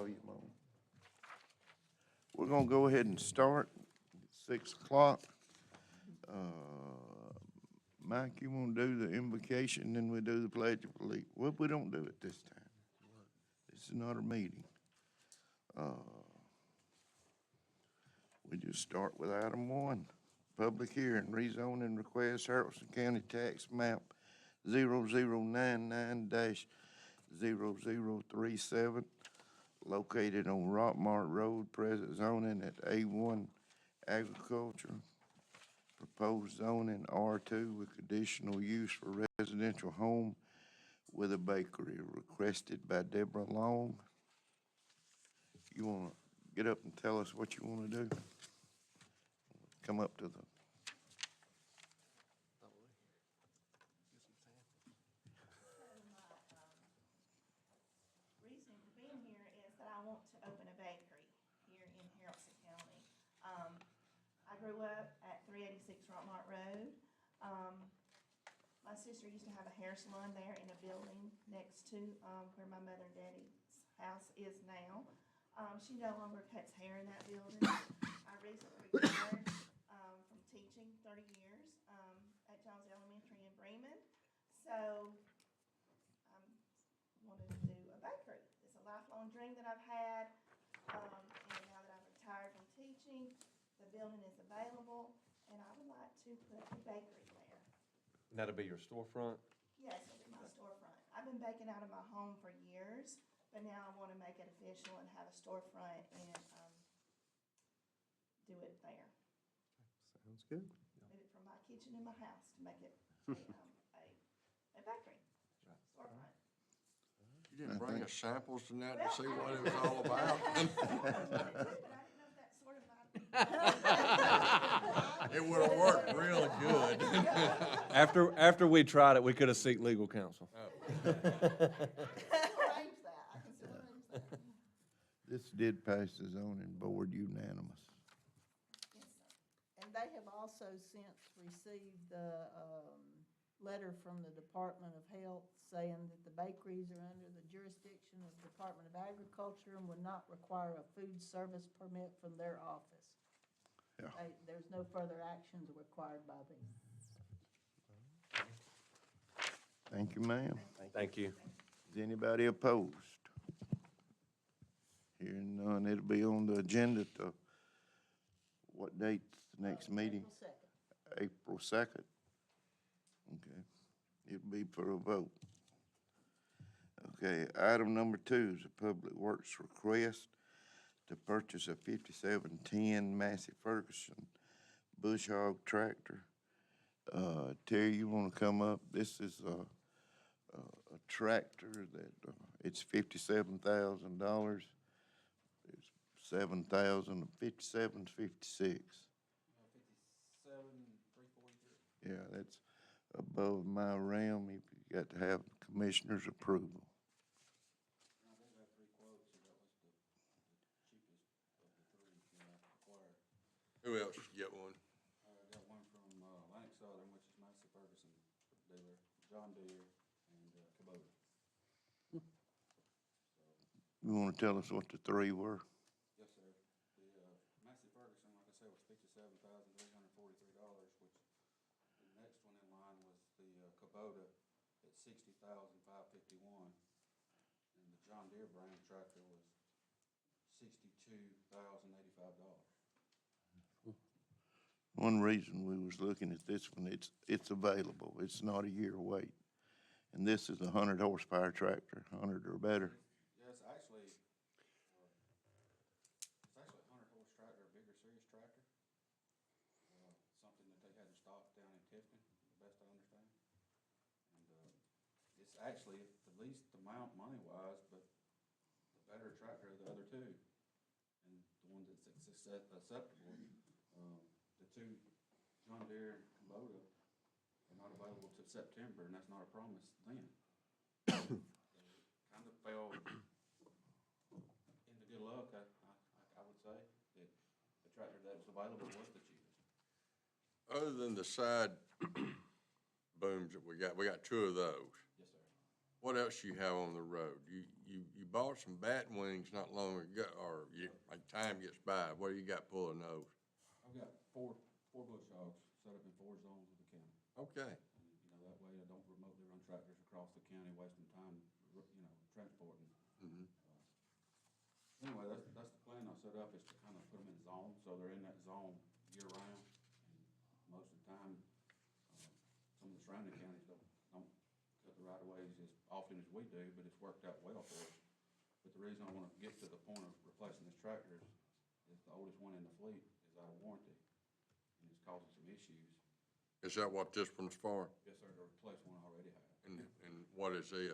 volume on. We're gonna go ahead and start at 6 o'clock. Mike, you wanna do the invocation, then we do the pledge of allegiance? Well, we don't do it this time. This is not a meeting. We just start with item 1, public hearing, rezoning request, Haralson County Tax Map 0099-0037, located on Rockmart Road, present zoning at A1 Agriculture, proposed zoning R2 with conditional use for residential home with a bakery, requested by Deborah Long. You want to get up and tell us what you want to do? Come up to the... Reason for being here is that I want to open a bakery here in Haralson County. I grew up at 386 Rockmart Road. My sister used to have a hair salon there in a building next to where my mother and daddy's house is now. She no longer cuts hair in that building. I recently retired from teaching 30 years at Jones Elementary in Bremen. So wanted to do a bakery. It's a lifelong dream that I've had, and now that I've retired from teaching, the building is available, and I would like to put a bakery there. And that'll be your storefront? Yes, it'll be my storefront. I've been baking out of my home for years, but now I want to make it official and have a storefront and do it there. Sounds good. Move it from my kitchen in my house to make it a bakery storefront. You didn't bring us samples tonight to see what it was all about? It would have worked really good. After we tried it, we could have sought legal counsel. This did pass the zoning board unanimous. Yes, sir. And they have also since received the letter from the Department of Health saying that the bakeries are under the jurisdiction of the Department of Agriculture and would not require a food service permit from their office. Yeah. There's no further actions required by them. Thank you, ma'am. Thank you. Is anybody opposed? Hearing none, it'll be on the agenda to, what date's the next meeting? April 2nd. April 2nd? Okay, it'll be for a vote. Okay, item number 2 is a Public Works request to purchase a 5710 Massey Ferguson bush hog tractor. Terry, you want to come up? This is a tractor that, it's $57,000. It's 7,000, 57, 56. 57,343. Yeah, that's above my realm. You've got to have commissioner's approval. I did have 3 quotes, so that was the cheapest of the 3 that I acquired. Who else get one? I got one from Atlantic Southern, which is Massey Ferguson dealer, John Deere, and Kubota. You want to tell us what the 3 were? Yes, sir. The Massey Ferguson, like I said, was $57,343, which the next one in line was the Kubota at $60,551, and the John Deere brand tractor was $62,085. One reason we was looking at this one, it's available. It's not a year wait. And this is a 100 horsepower tractor, 100 or better. Yeah, it's actually a 100-horse tractor, a bigger series tractor. Something that they had in stock down in Tifton, the best I understand. And it's actually the least amount money-wise, but the better tractor of the other 2. And the one that's acceptable. The 2 John Deere and Kubota are not available till September, and that's not a promise then. Kind of fell into good luck, I would say, that the tractor that was available was the cheapest. Other than the side booms that we got 2 of those. Yes, sir. What else you have on the road? You you bought some bat wings not long ago, or like time gets by, what do you got pulling those? I've got four bush hogs set up in 4 zones of the county. Okay, And, that way I don't remotely run tractors across the county, wasting time, transporting. mhm, Anyway, that's the plan I set up, is to kind of put them in zones, so they're in that zone year-round. And most of the time, some of the surrounding counties don't cut the right-of-ways as often as we do, but it's worked out well for us. But the reason I want to get to the point of replacing this tractor is the oldest one in the fleet is out of warranty, and it's causing some issues. is that what this one's for? Yes, sir, to replace one I already have. And what is it?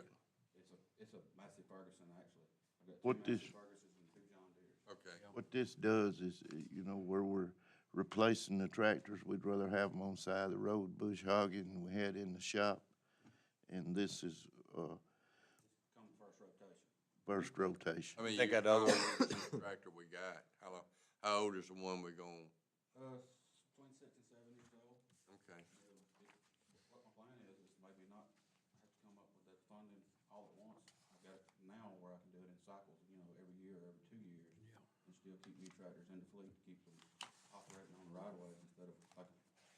It's a Massey Ferguson, actually. I've got What two this- Massey Fergusons and 2 John Deeres. Okay, What this does is, where we're replacing the tractors, we'd rather have them on the side of the road, bush hogging, than we had in the shop. And this is, Come first rotation. first rotation. I mean, Think you, that other how old is the tractor we got? How old is the one we going? Between 6 and 7 years old. Okay, What my plan is maybe not have to come up with that funding all at once. I've got it now where I can do it in cycles, every year, every 2 years. And still keep new tractors in the fleet, to keep them operating on the right of ways instead of, like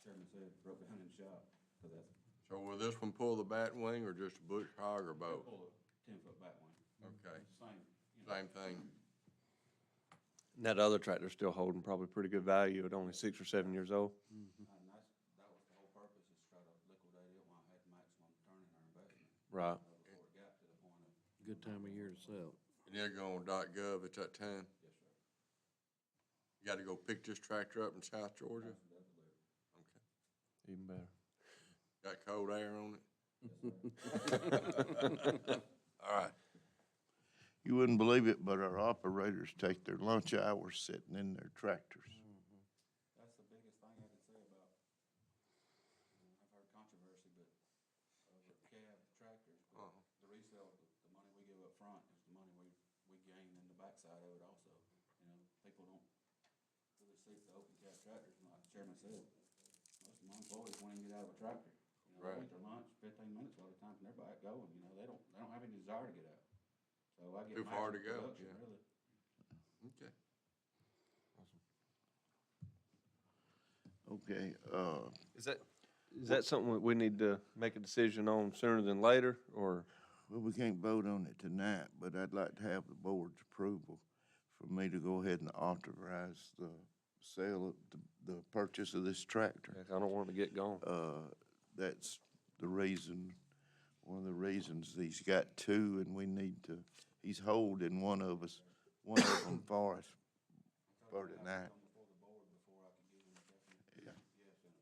Chairman said, broke down in the shop. Cause that's, so will this one pull the bat wing or just a bush hog or they'll both? pull a 10-foot back one. Okay, It's the same. same thing. And that other tractor's still holding probably pretty good value at only 6 or 7 years old. And that was the whole purpose, is to try to liquidate it when I had maximum return in our investment. Right. Before it got to the point of. Good time of year to sell. And they're going .gov at that time? Yes, sir. You gotta go pick this tractor up in South Georgia? That's delivered. Okay. Even better. Got cold air on it? Yes, sir. All right. You wouldn't believe it, but our operators take their lunch hours sitting in their tractors. That's the biggest thing I can say about, I've heard controversy, but over cab tractors, but the resale, the money we give up front is the money we gain in the backside of it also. People don't really see the open cab tractors, and like the chairman said, most of my employees won't even get out of a tractor. They Right. eat their lunch 15 minutes a lot of times, and they're back going, they don't have any desire to get out. So I get Too far to maximum go, production, yeah. really. Okay. Okay, Is that something that we need to make a decision on sooner than later, or? well, we can't vote on it tonight, but I'd like to have the board's approval for me to go ahead and authorize the sale of the purchase of this tractor. I don't want to get gone. That's the reason, one of the reasons he's got two, and we need to, he's holding one of them for us for tonight. Come before the board before I can give them a definite Yeah. yes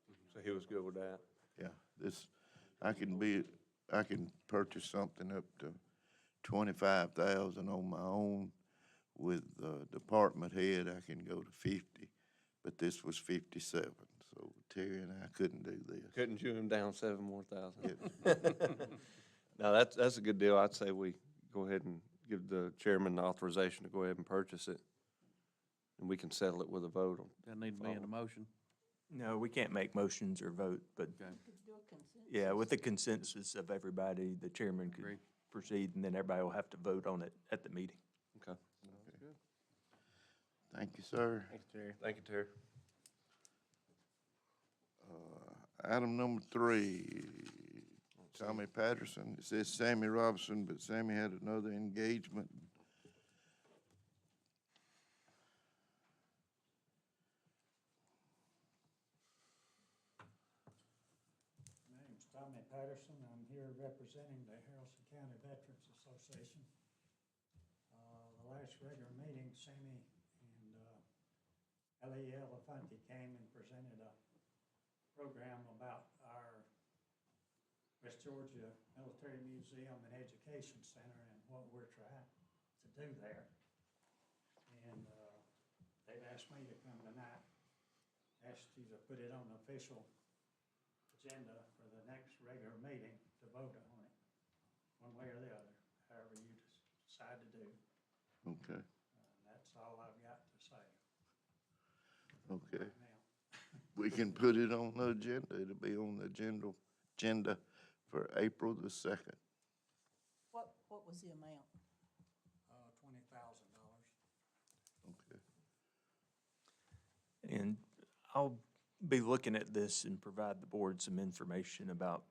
in it. So he was good with that. Yeah, I can purchase something up to 25,000 on my own. With department head, I can go to 50, but this was 57, so Terry and I couldn't do this. Couldn't chew him down 7 more thousand. It- No, that's a good deal. I'd say we go ahead and give the chairman the authorization to go ahead and purchase it. And we can settle it with a vote on. That need to be in a motion. No, we can't make motions or vote, but You could do a consensus. yeah, with the consensus of everybody, the chairman could Agree. proceed, and then everybody will have to vote on it at the meeting. Okay. Thank you, sir. Thanks, Terry. Thank you, Terry. Item number 3, Tommy Patterson. It says Sammy Robinson, but Sammy had another engagement. My name's Tommy Patterson. I'm here representing the Haralson County Veterans Association. The last regular meeting, Sammy and L.E. Elefanti came and presented a program about our West Georgia Military Museum and Education Center and what we're trying to do there. And they've asked me to come tonight, asked you to put it on the official agenda for the next regular meeting to vote on it, one way or the other, however you decide to do. Okay, That's all I've got to say okay. right now. We can put it on the agenda. It'll be on the agenda for April the 2nd. What was the amount? I'll be looking at this and provide the board some information about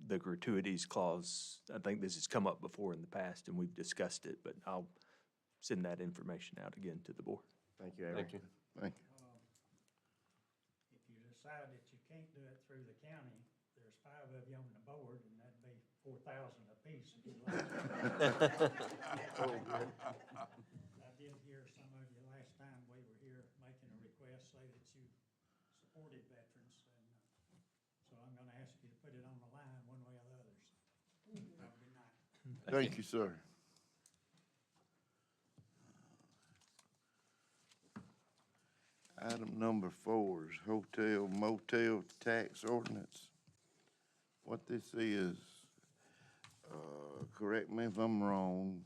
the gratuities clause. I think this has come up before in the past, and we've discussed it, but I'll send that information out again to the board. Thank you, Eric. Thank you. Thank you. If you decide that you can't do it through the county, there's 5 of you on the board, and that'd be 4,000 apiece if you like. I did hear some of you last time we were here making a request, say that you supported veterans, and so I'm gonna ask you to put it on the line one way or the other. Have a good night. Thank you, sir. Item number 4 is hotel motel tax ordinance. What this is, correct me if I'm wrong,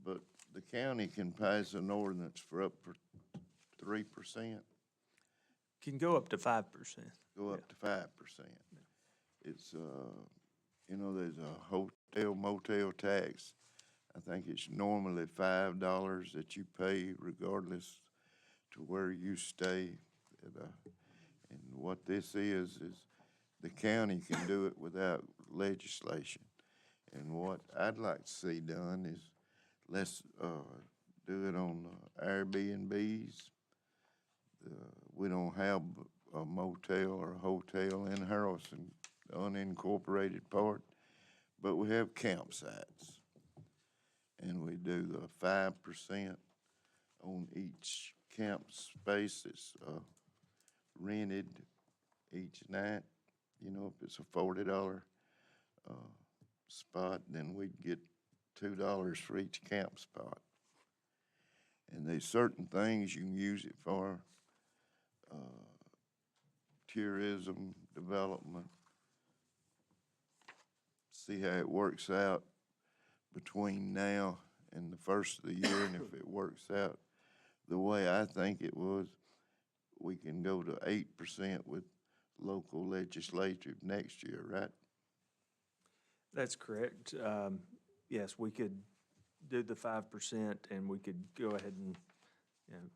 but the county can pass an ordinance for up for 3%, Can go up to 5%. go up to 5%. It's, there's a hotel motel tax. I think it's normally $5 that you pay regardless to where you stay. And what this is the county can do it without legislation. And what I'd like to see done is let's do it on Airbnbs. We don't have a motel or a hotel in Haralson, the unincorporated part, but we have campsites. And we do the 5% on each camp space that's rented each night. You know, if it's a $40 spot, then we'd get $2 for each camp spot. And there's certain things you can use it for, tourism, development. See how it works out between now and the first of the year, and if it works out the way I think it was, we can go to 8% with local legislative next year, right? That's correct. Yes, we could do the 5%, and we could go ahead and,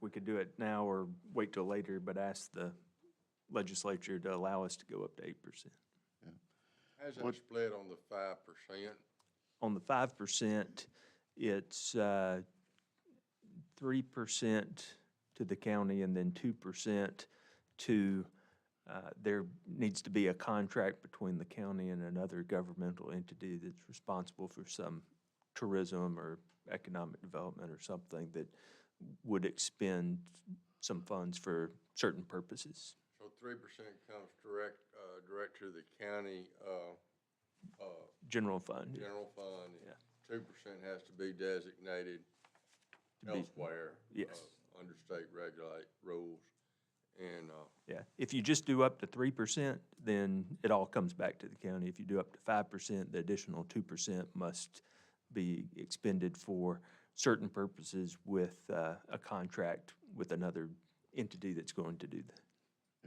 we could do it now or wait till later, but ask the legislature to allow us to go up to 8%. How's that split on the 5%? On the 5%, it's 3% to the county and then 2% to, there needs to be a contract between the county and another governmental entity that's responsible for some tourism or economic development or something that would expend some funds for certain purposes. So 3% comes direct to the county, General fund. general fund. Yeah. 2% has to be designated To be- elsewhere. Yes. Under state regulate rules. And, Yeah, if you just do up to 3%, then it all comes back to the county. If you do up to 5%, the additional 2% must be expended for certain purposes with a contract with another entity that's going to do that.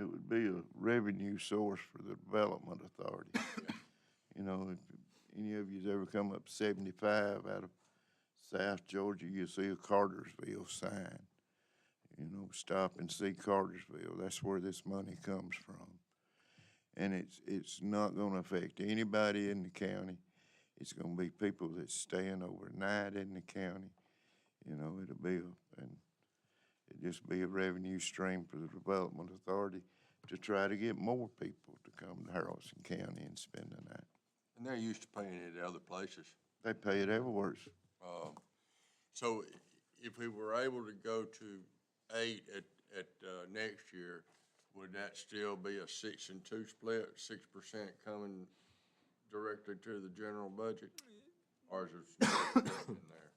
It would be a revenue source for the Development Authority. You know, if any of you's ever come up 75 out of South Georgia, you see a Cartersville sign. You know, stop and see Cartersville. That's where this money comes from. And it's not gonna affect anybody in the county. It's gonna be people that's staying overnight in the county. You know, it'll just be a revenue stream for the Development Authority to try to get more people to come to Haralson County and spend the night. and they're used to paying it at other places. They pay it everywhere. So if we were able to go to 8 at next year, would that still be a 6 and 2 split, 6% coming directly to the general budget? Or is there some in there?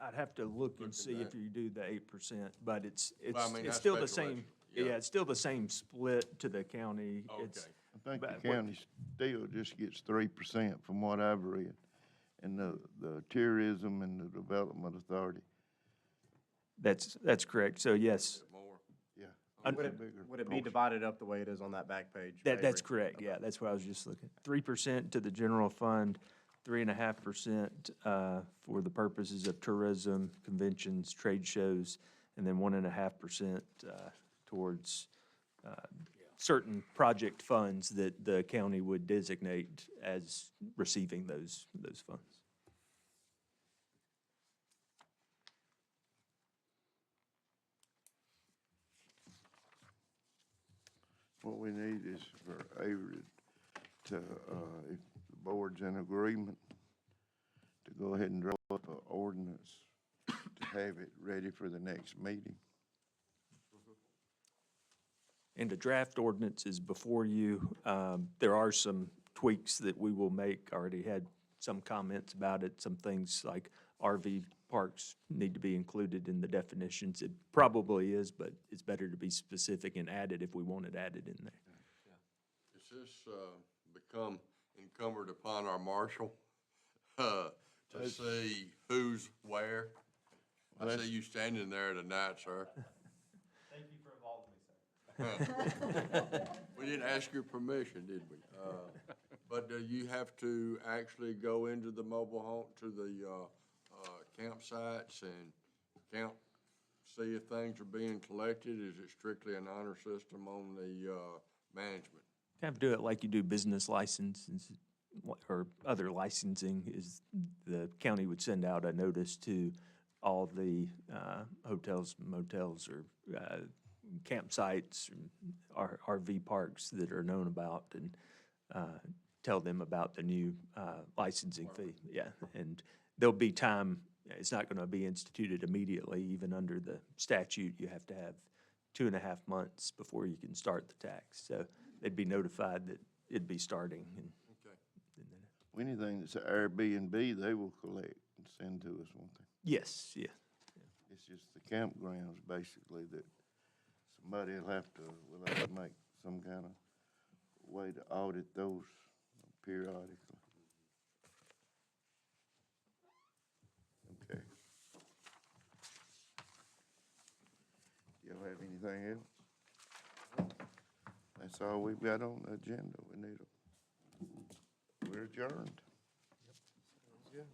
I'd have to look and Look at see if that. you do the 8%, but it's Well, I mean, that's still the speculation, same. yeah. It's still the same split to the county. It's- Okay. I think the But what- county still just gets 3% from what I've read. And the tourism and the Development Authority, That's correct. So yes, More? yeah. Un- Would it's a bigger would it be portion. divided up the way it is on that back page? that's Avery? correct. Yeah, that's what I was just looking. 3% to the general fund, 3.5% for the purposes of tourism, conventions, trade shows, and then 1.5% towards certain project funds that the county would designate as receiving those funds. What we need is for Avery to, if the board's in agreement, to go ahead and draw up an ordinance to have it ready for the next meeting. And the draft ordinance is before you. There are some tweaks that we will make. Already had some comments about it. Some things like RV parks need to be included in the definitions. It probably is, but it's better to be specific and add it if we want it added in there. Does this become incumbent upon our marshal to see who's where? I see you standing there tonight, sir. Thank you for involving me, sir. We didn't ask your permission, did we? But do you have to actually go into the mobile home, to the campsites and count, see if things are being collected? Is it strictly an honor system on the management? Have to do it like you do business licenses or other licensing. Is the county would send out a notice to all the hotels, motels, or campsites, or RV parks that are known about, and tell them about the new licensing fee. Yeah, and there'll be time. It's not going to be instituted immediately. Even under the statute, you have to have 2.5 months before you can start the tax. So they'd be notified that it'd be starting. And Okay. Anything that's an Airbnb, they will collect and send to us, won't they? yes, yeah. It's just the campgrounds, basically, that somebody will have to make some kind of way to audit those periodically. Okay. Do y'all have anything else? That's all we've got on the agenda. We're adjourned. Sounds good.